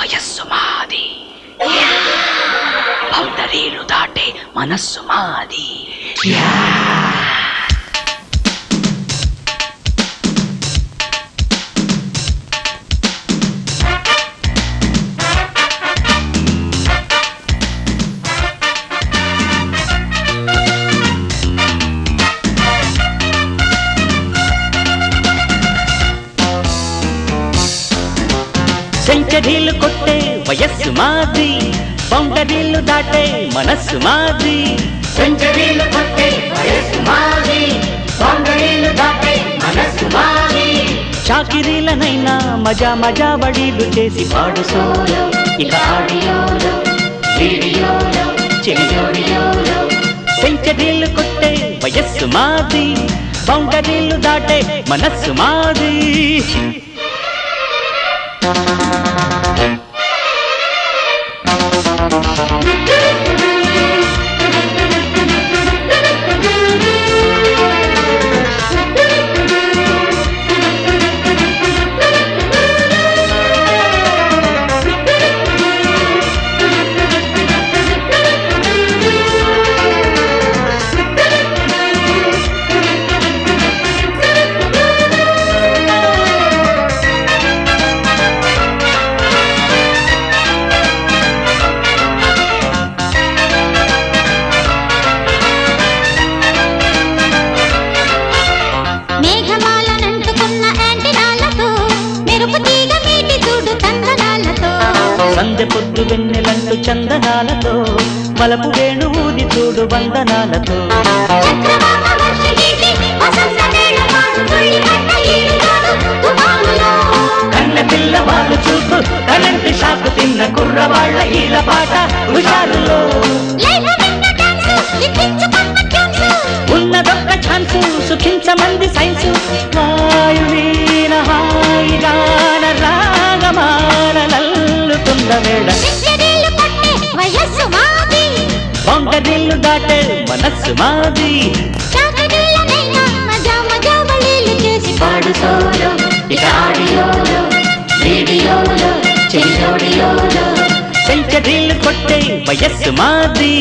వయస్సు మాది, బౌండరీలు దాటే మనస్సు మాది. సెంచరీలు కొట్టే వయస్సు మాది, బౌండరీలు దాటే మనస్సు మాది. సెంచరీలు కొట్టే వయస్సు మాది, బౌండరీలు దాటే మనస్సు మాది. చాకిరీలనైనా మజా మజా బడీలు చేసి పాడు సోలో, ఇక ఆడియోలో వీడియోలో చెడియోడియోలో. సెంచరీలు కొట్టే వయస్సు మాది, బౌండరీలు దాటే మనస్సు మాది. సందె పొద్దు వెన్నెలంటూ చందనాలతో, మలపు వేణు ఊది చూడు వందనాలతో. కన్న పిల్లవాళ్ళు చూపు కరెంటు షాపు తిన్న కుర్రవాళ్ళ ఈల పాట హుషారులో. ఉన్నదొక్క ఛాన్సు సుఖించమంది సైన్సు. వాయువీన హాయిగాన రాగమాలల్లుతున్న వేళ, బౌండరీలు దాటే మనస్సు మాది. పాడు సోలో, ఇక ఆడియోలో వీడియోలో చెడియోడియోలో. సెంచరీలు కొట్టే వయస్సు మాది,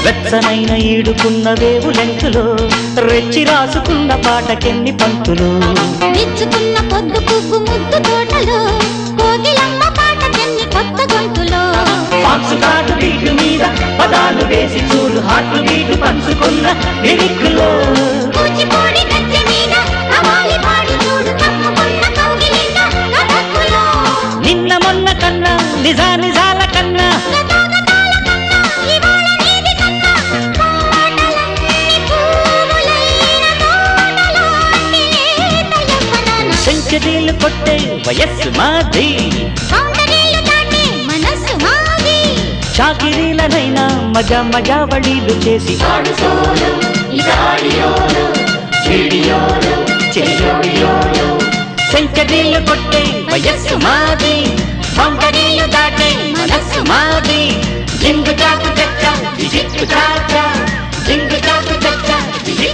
వెచ్చనైన ఈడుకున్న వేవులెంకులో, రెచ్చి రాసుకున్న పాటకెన్ని పంతులు. విచ్చుకున్న పొద్దు పువ్వు ముద్దు తోటలో, కోగిలమ్మ పాటకెన్ని కొత్త గొంతులో. బాక్సు కాటు బీటు మీద పదాలు వేసి చూడు హార్ట్ బీటు పంచుకున్న లిరిక్కులో. కూచిపూడి గద్దె మీద కవాలి పాడి చూడు తప్పుకున్న కౌగిలింత కథక్కులో. నిన్న మొన్న కన్నా నిజాల కన్నా, సెంచరీలు కొట్టే వయస్సు మాది, మనస్సు మాది. చాకిరీలనైనా మజా మజా వడీలు చేసి పాడు సోలో, ఇక ఆడియోలో వీడియోలో చెడియోడియోలో. సెంచరీలు కొట్టే వయస్సు మాది, బౌండరీలు దాటే